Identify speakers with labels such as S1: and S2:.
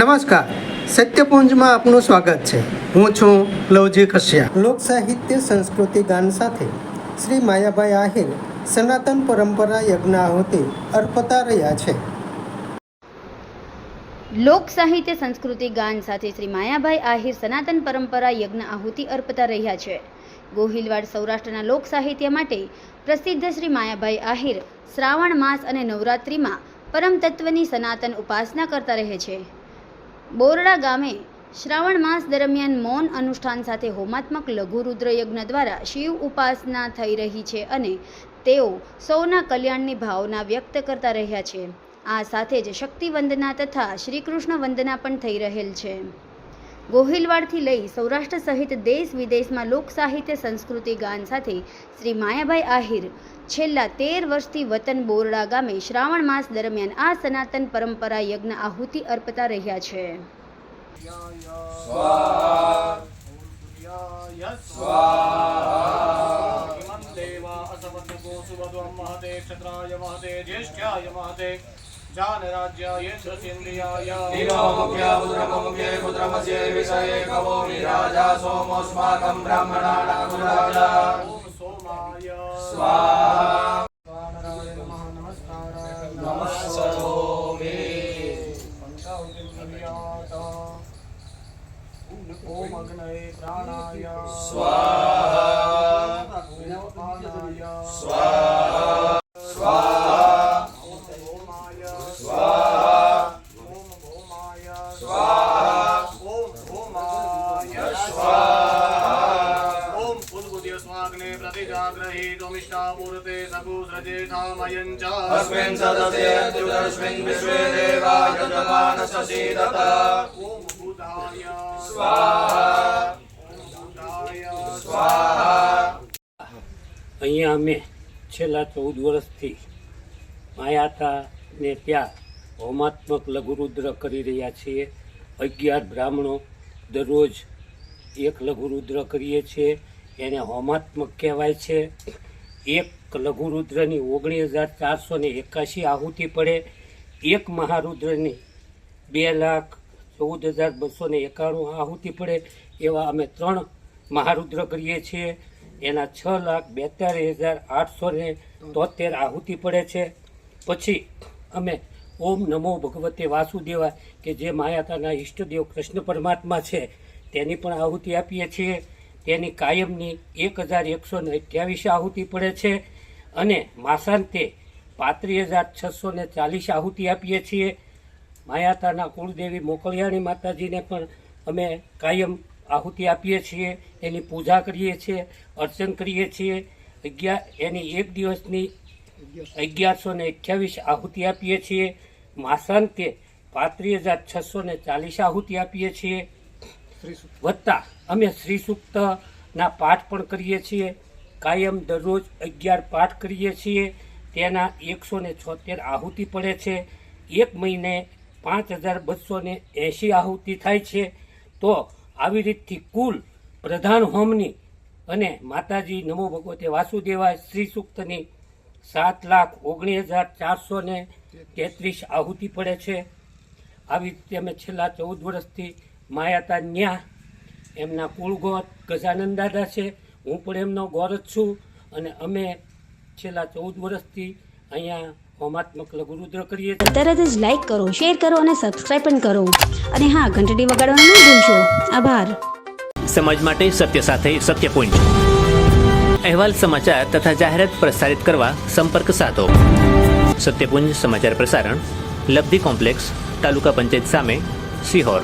S1: નમસ્કાર, સત્યપુંજમાં આપનું સ્વાગત છે. હું છું લવજી કશ્યા. લોક સાહિત્ય સંસ્કૃતિ ગાન સાથે શ્રી માયાભાઈ આહિર સનાતન પરંપરા યજ્ઞ આહુતિ અર્પતા રહ્યા છે.
S2: લોક સાહિત્ય સંસ્કૃતિ ગાન સાથે શ્રી માયાભાઈ આહિર સનાતન પરંપરા યજ્ઞ આહુતિ અર્પતા રહ્યા છે. ગોહિલવાડ સૌરાષ્ટ્રના લોક સાહિત્ય માટે પ્રસિદ્ધ શ્રી માયાભાઈ આહિર શ્રાવણ માસ અને નવરાત્રિમાં પરમ તત્વની સનાતન ઉપાસના કરતા રહે છે. બોરડા ગામે શ્રાવણ માસ દરમિયાન મૌન અનુષ્ઠાન સાથે હોમાત્મક લઘુ રુદ્ર યજ્ઞ દ્વારા શિવ ઉપાસના થઈ રહી છે અને તેઓ સૌના કલ્યાણની ભાવના વ્યક્ત કરતા રહ્યા છે. આ સાથે જ શક્તિ વંદના તથા શ્રી કૃષ્ણ વંદના પણ થઈ રહેલ છે. ગોહિલવાડથી લઈ સૌરાષ્ટ્ર સહિત દેશ વિદેશમાં લોક સાહિત્ય સંસ્કૃતિ ગાન સાથે શ્રી માયાભાઈ આહિર છેલ્લા 13 વર્ષથી વતન બોરડા ગામે શ્રાવણ માસ દરમિયાન આ સનાતન પરંપરા યજ્ઞ આહુતિ અર્પતા રહ્યા છે.
S3: ओम अग्नये प्राणाय
S4: स्वाहा स्वाहा स्वाहा
S3: ओमाय
S4: स्वाहा
S3: ओम भौमाय
S4: स्वाहा
S3: ओम भौमाय
S4: स्वाहा
S3: ओम उद्बुद्ध्य स्वाग्ने प्रतिजाग्रहे त्वमिष्टापूर्ते सकुसृजेठामयं च
S4: अस्मिन् सदसे अत्युदस्मिन् विश्वे देवा यजमानससीदत
S3: ओम भूताय
S4: स्वाहा
S3: ओम भूताय
S4: स्वाहा
S5: અહીંયા અમે છેલ્લા 14 વર્ષથી માયાતાને ત્યાં હોમાત્મક લઘુરુદ્ર કરી રહ્યા છીએ. 11 બ્રાહ્મણો દરરોજ એક લઘુરુદ્ર કરીએ છીએ. એને હોમાત્મક કહેવાય છે. એક લઘુરુદ્રની 19,481 આહુતિ પડે. એક મહારુદ્રની 2,14,291 આહુતિ પડે. એવા અમે 3 મહારુદ્ર કરીએ છીએ. એના 6,42,873 આહુતિ પડે છે. પછી અમે ઓમ નમો ભગવતે વાસુદેવાય કે જે માયાતાના ઈષ્ટદેવ કૃષ્ણ પરમાત્મા છે તેની પણ આહુતિ આપીએ છીએ. તેની કાયમની 1,128 આહુતિ પડે છે. અને માસાંતે 35,640 આહુતિ આપીએ છીએ. માયાતાના કુળદેવી મોકળિયાણી માતાજીને પણ અમે કાયમ આહુતિ આપીએ છીએ. એની પૂજા કરીએ છીએ, અર્ચન કરીએ છીએ. એની એક દિવસની 1,128 આહુતિ આપીએ છીએ. માસાંતે 35,640 આહુતિ આપીએ છીએ. વત્તા અમે શ્રી સૂક્તના પાઠ પણ કરીએ છીએ. કાયમ દરરોજ 11 પાઠ કરીએ છીએ. તેના 176 આહુતિ પડે છે. એક મહિને 5,280 આહુતિ થાય છે. તો આવી રીતથી કુલ પ્રધાન હોમની અને માતાજી નમો ભગવતે વાસુદેવાય શ્રી સૂક્તની 7,19,433 આહુતિ પડે છે. આવી રીતે અમે છેલ્લા 14 વર્ષથી માયાતા ન્યા એમના કુળગોત ગજાનંદ દાદા છે. હું પણ એમનો ગોર જ છું. અને અમે છેલ્લા 14 વર્ષથી અહીંયા હોમાત્મક લઘુરુદ્ર કરીએ છીએ.
S2: તરત જ લાઈક કરો, શેર કરો અને સબસ્ક્રાઈબ પણ કરો. અને હા, ઘંટડી વગાડવાનું ન ભૂલશો. આભાર.
S6: સમાજ માટે સત્ય સાથે સત્યપુંજ. અહેવાલ, સમાચાર તથા જાહેરાત પ્રસારિત કરવા સંપર્ક સાધો. સત્યપુંજ સમાચાર પ્રસારણ, લબ્ધિ કોમ્પ્લેક્સ, તાલુકા પંચાયત સામે, સિહોર.